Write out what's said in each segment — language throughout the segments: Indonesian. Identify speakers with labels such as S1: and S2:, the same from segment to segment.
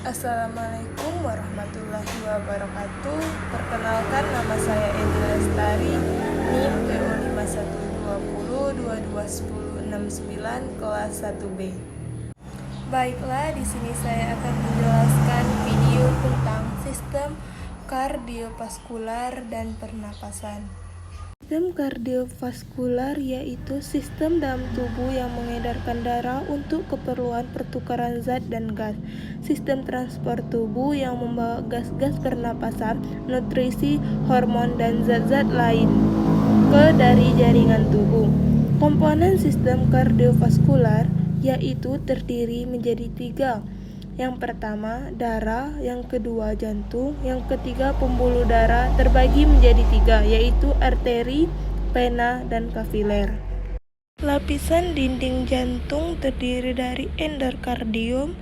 S1: Assalamualaikum warahmatullahi wabarakatuh. Perkenalkan, nama saya Edi Lestari, NIM PO 5120221069 kelas 1B. Baiklah, di sini saya akan menjelaskan video tentang sistem kardiovaskular dan pernapasan. Sistem kardiovaskular yaitu sistem dalam tubuh yang mengedarkan darah untuk keperluan pertukaran zat dan gas. Sistem transport tubuh yang membawa gas-gas pernapasan, nutrisi, hormon, dan zat-zat lain dari jaringan tubuh. Komponen sistem kardiovaskular yaitu terdiri menjadi 3. Yang pertama, darah, yang kedua, jantung, yang ketiga, pembuluh darah terbagi menjadi 3, yaitu arteri, vena, dan kapiler. Lapisan dinding jantung terdiri dari endokardium,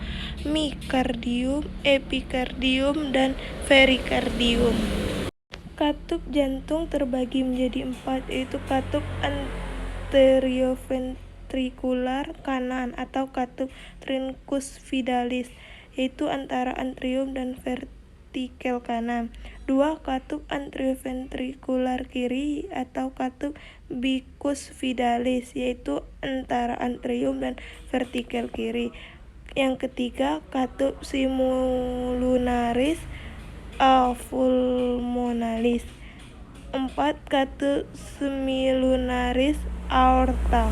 S1: miokardium, epikardium, dan perikardium. Katup jantung terbagi menjadi 4, yaitu katup anterioventrikular kanan atau katup truncus vidalis, yaitu antara atrium dan ventrikel kanan. 2. Katup anterioventrikular kiri atau katup vicus vidalis, yaitu antara atrium dan ventrikel kiri. Yang ketiga, katup simulunaris pulmonalis. 4. Katup semilunaris aorta.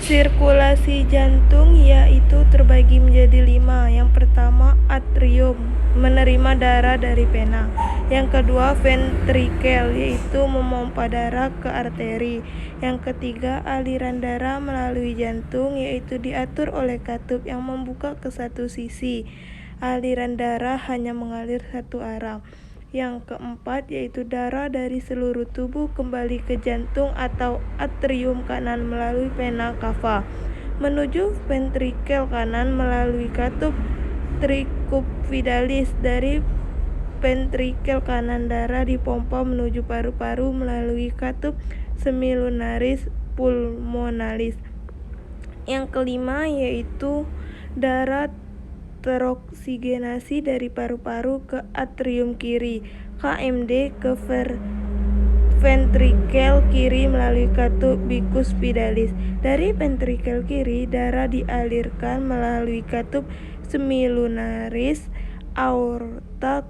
S1: Sirkulasi jantung yaitu terbagi menjadi 5. Yang pertama, atrium, menerima darah dari vena. Yang kedua, ventrikel, yaitu memompa darah ke arteri. Yang ketiga, aliran darah melalui jantung, yaitu diatur oleh katup yang membuka ke satu sisi. Aliran darah hanya mengalir satu arah. Yang keempat, yaitu darah dari seluruh tubuh kembali ke jantung atau atrium kanan melalui vena cava menuju ventrikel kanan melalui katup tricuspidalis. Dari ventrikel kanan darah dipompa menuju paru-paru melalui katup semilunaris pulmonalis. Yang kelima, yaitu darah teroksigenasi dari paru-paru ke atrium kiri, KMD, ke ventrikel kiri melalui katup bicuspidalis. Dari ventrikel kiri, darah dialirkan melalui katup semilunaris aorta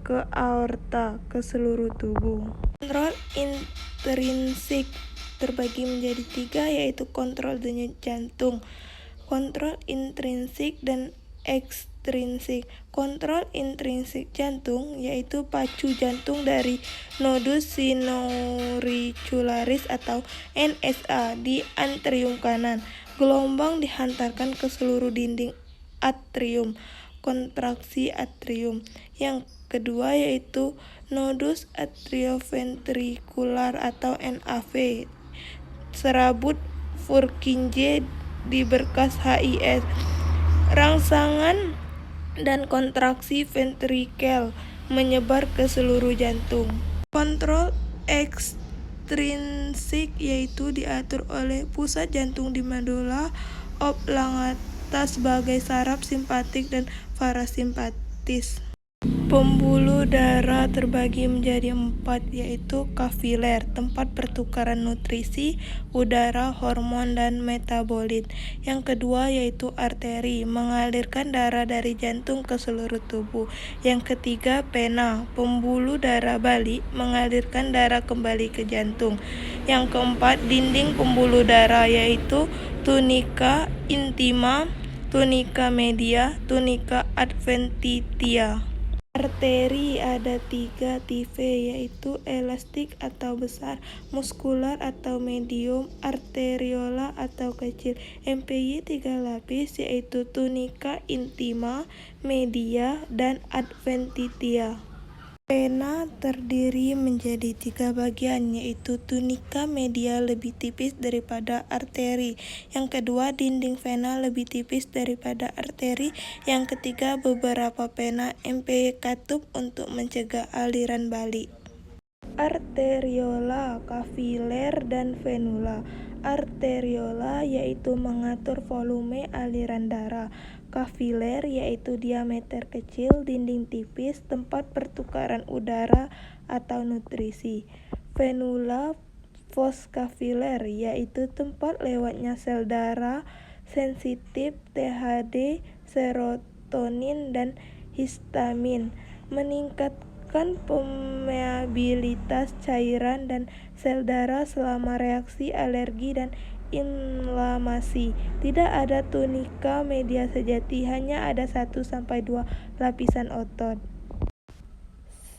S1: ke seluruh tubuh. Kontrol intrinsik terbagi menjadi 3, yaitu kontrol denyut jantung, kontrol intrinsik, dan ekstrinsik. Kontrol intrinsik jantung yaitu pacu jantung dari nodus sinuauricularis atau NSA di atrium kanan. Gelombang dihantarkan ke seluruh dinding atrium, kontraksi atrium. Yang kedua yaitu nodus atrioventrikular atau NAV, serabut Purkinje di berkas HIS. Rangsangan dan kontraksi ventrikel menyebar ke seluruh jantung. Kontrol ekstrinsik yaitu diatur oleh pusat jantung di medula oblongata sebagai saraf simpatik dan parasimpatis. Pembuluh darah terbagi menjadi 4, yaitu kapiler, tempat pertukaran nutrisi, udara, hormon, dan metabolit. Yang kedua yaitu arteri, mengalirkan darah dari jantung ke seluruh tubuh. Yang ketiga, vena, pembuluh darah balik, mengalirkan darah kembali ke jantung. Yang keempat, dinding pembuluh darah yaitu tunica intima, tunica media, tunica adventitia. Arteri ada 3 tipe, yaitu elastik atau besar, muskular atau medium, arteriola atau kecil. MPY 3 lapis, yaitu tunica intima, media, dan adventitia. Vena terdiri menjadi 3 bagian, yaitu tunica media lebih tipis daripada arteri. Yang kedua, dinding vena lebih tipis daripada arteri. Yang ketiga, beberapa vena MPY katup untuk mencegah aliran balik. Arteriola, kapiler, dan venula. Arteriola yaitu mengatur volume aliran darah. kapiler yaitu diameter kecil, dinding tipis, tempat pertukaran udara atau nutrisi. Venula foskapiler yaitu tempat lewatnya sel darah sensitif THD, serotonin, dan histamin, meningkatkan permeabilitas cairan dan sel darah selama reaksi alergi dan inflamasi. Tidak ada tunika media sejati, hanya ada 1-2 lapisan otot.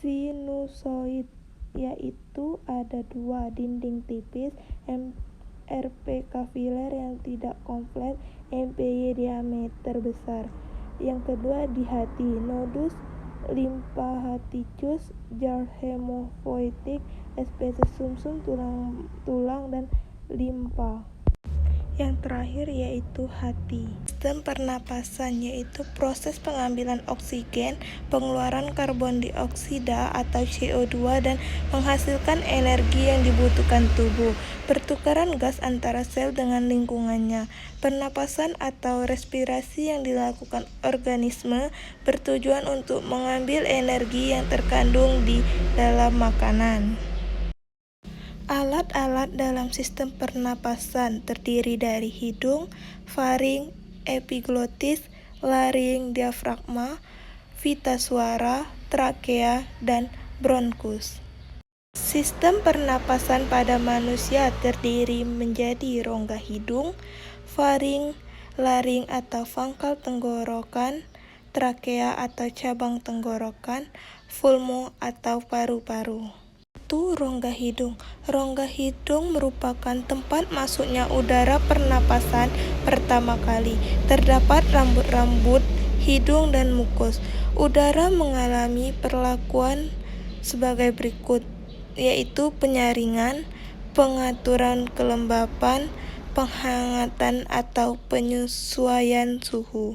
S1: Sinusoid yaitu ada 2 dinding tipis, RP kapiler yang tidak kompleks, MPY diameter besar. Yang kedua di hati, nodus lymphaticus, jar hemopoietik, spesies sumsum tulang dan limpa. Yang terakhir yaitu hati. Sistem pernapasan yaitu proses pengambilan oksigen, pengeluaran karbon dioksida atau CO2 dan menghasilkan energi yang dibutuhkan tubuh. Pertukaran gas antara sel dengan lingkungannya. Pernapasan atau respirasi yang dilakukan organisme bertujuan untuk mengambil energi yang terkandung di dalam makanan. Alat-alat dalam sistem pernapasan terdiri dari hidung, faring, epiglotis, laring, diafragma, pita suara, trakea, dan bronkus. Sistem pernapasan pada manusia terdiri menjadi rongga hidung, faring, laring atau pangkal tenggorokan, trakea atau cabang tenggorokan, pulmo atau paru-paru. Rongga hidung. Rongga hidung merupakan tempat masuknya udara pernapasan pertama kali. Terdapat rambut-rambut hidung dan mukus. Udara mengalami perlakuan sebagai berikut, yaitu penyaringan, pengaturan kelembapan, penghangatan atau penyesuaian suhu.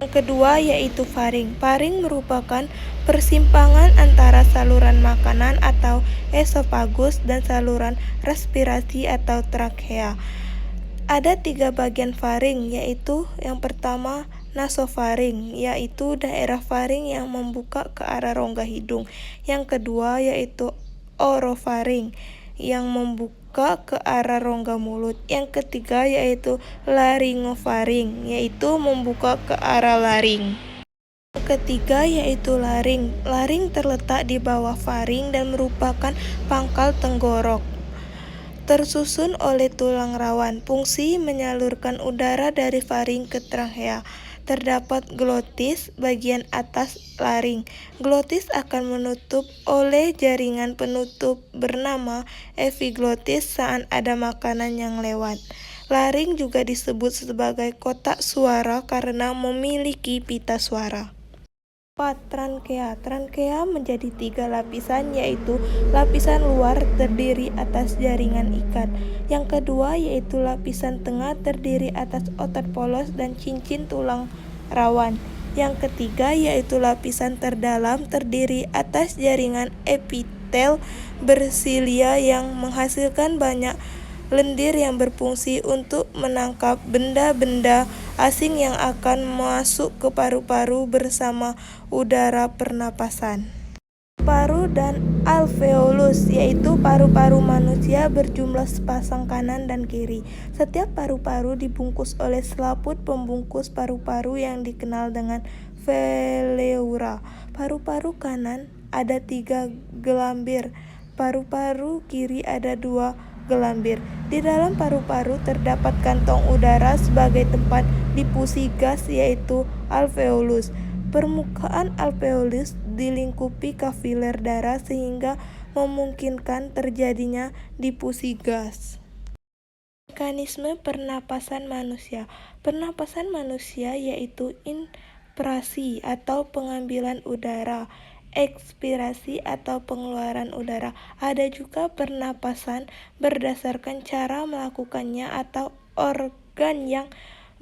S1: Yang kedua yaitu faring. Faring merupakan persimpangan antara saluran makanan atau esofagus dan saluran respirasi atau trakea. Ada 3 bagian faring, yaitu yang pertama nasofaring, yaitu daerah faring yang membuka ke arah rongga hidung. Yang kedua yaitu orofaring, yang membuka ke arah rongga mulut. Yang ketiga yaitu laringofaring, yaitu membuka ke arah laring. Yang ketiga yaitu laring. Laring terletak di bawah faring dan merupakan pangkal tenggorok, tersusun oleh tulang rawan. Fungsi menyalurkan udara dari faring ke trakea. Terdapat glotis bagian atas laring. Glotis akan menutup oleh jaringan penutup bernama epiglotis saat ada makanan yang lewat. Laring juga disebut sebagai kotak suara karena memiliki pita suara. 4. Trankea. Trankea menjadi 3 lapisan, yaitu lapisan luar terdiri atas jaringan ikat. Yang kedua yaitu lapisan tengah terdiri atas otot polos dan cincin tulang rawan. Yang ketiga yaitu lapisan terdalam terdiri atas jaringan epitel bersilia yang menghasilkan banyak lendir yang berfungsi untuk menangkap benda-benda asing yang akan masuk ke paru-paru bersama udara pernapasan. Paru dan alveolus, yaitu paru-paru manusia berjumlah sepasang kanan dan kiri. Setiap paru-paru dibungkus oleh selaput pembungkus paru-paru yang dikenal dengan pleura. Paru-paru kanan ada 3 gelambir, paru-paru kiri ada 2 gelambir. Di dalam paru-paru terdapat kantong udara sebagai tempat difusi gas, yaitu alveolus. Permukaan alveolus dilingkupi kapiler darah sehingga memungkinkan terjadinya difusi gas. Mekanisme pernapasan manusia. Pernapasan manusia yaitu inspirasi atau pengambilan udara, ekspirasi atau pengeluaran udara. Ada juga pernapasan berdasarkan cara melakukannya atau organ yang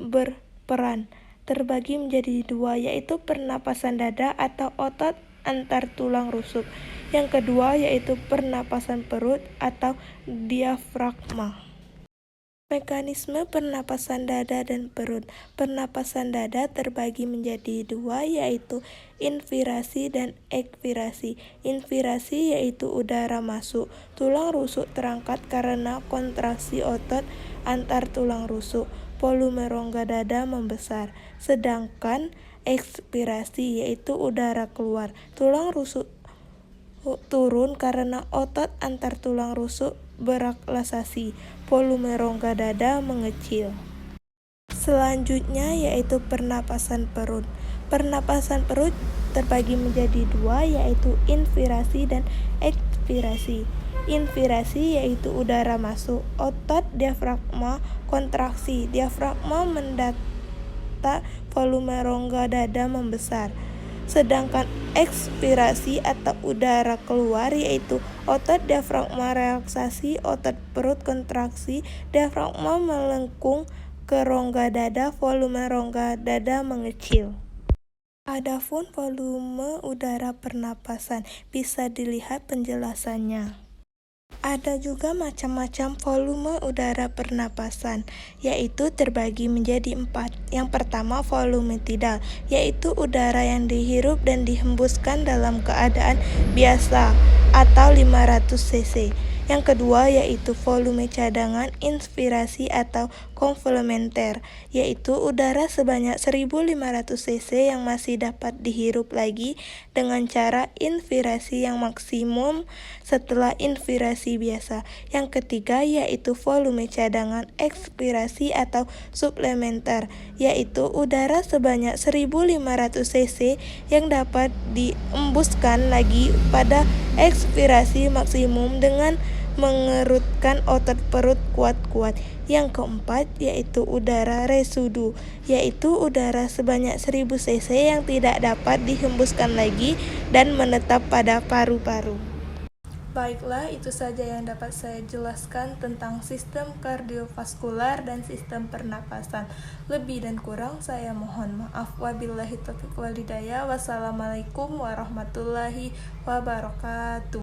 S1: berperan. Terbagi menjadi 2, yaitu pernapasan dada atau otot antar tulang rusuk. Yang kedua yaitu pernapasan perut atau diafragma. Mekanisme pernapasan dada dan perut. Pernapasan dada terbagi menjadi dua, yaitu inspirasi dan ekspirasi. Inspirasi yaitu udara masuk, tulang rusuk terangkat karena kontraksi otot antar tulang rusuk, volume rongga dada membesar. Sedangkan ekspirasi yaitu udara keluar, tulang rusuk turun karena otot antar tulang rusuk berelaksasi, volume rongga dada mengecil. Selanjutnya yaitu pernapasan perut. Pernapasan perut terbagi menjadi dua, yaitu inspirasi dan ekspirasi. Inspirasi yaitu udara masuk, otot diafragma kontraksi, diafragma mendata, volume rongga dada membesar. Sedangkan ekspirasi atau udara keluar yaitu otot diafragma relaksasi, otot perut kontraksi, diafragma melengkung ke rongga dada, volume rongga dada mengecil. Adapun volume udara pernapasan bisa dilihat penjelasannya. Ada juga macam-macam volume udara pernapasan, yaitu terbagi menjadi 4. Yang pertama, volume tidal, yaitu udara yang dihirup dan dihembuskan dalam keadaan biasa atau 500 cc. Yang kedua yaitu volume cadangan inspirasi atau komplementer, yaitu udara sebanyak 1500 cc yang masih dapat dihirup lagi dengan cara inspirasi yang maksimum setelah inspirasi biasa. Yang ketiga yaitu volume cadangan ekspirasi atau suplementer, yaitu udara sebanyak 1500 cc yang dapat diembuskan lagi pada ekspirasi maksimum dengan mengerutkan otot perut kuat-kuat. Yang keempat yaitu udara residu, yaitu udara sebanyak 1000 cc yang tidak dapat dihembuskan lagi dan menetap pada paru-paru. Baiklah, itu saja yang dapat saya jelaskan tentang sistem kardiovaskular dan sistem pernapasan. Lebih dan kurang saya mohon maaf. Wabillahi taufiq wal hidayah. Wassalamualaikum warahmatullahi wabarakatuh.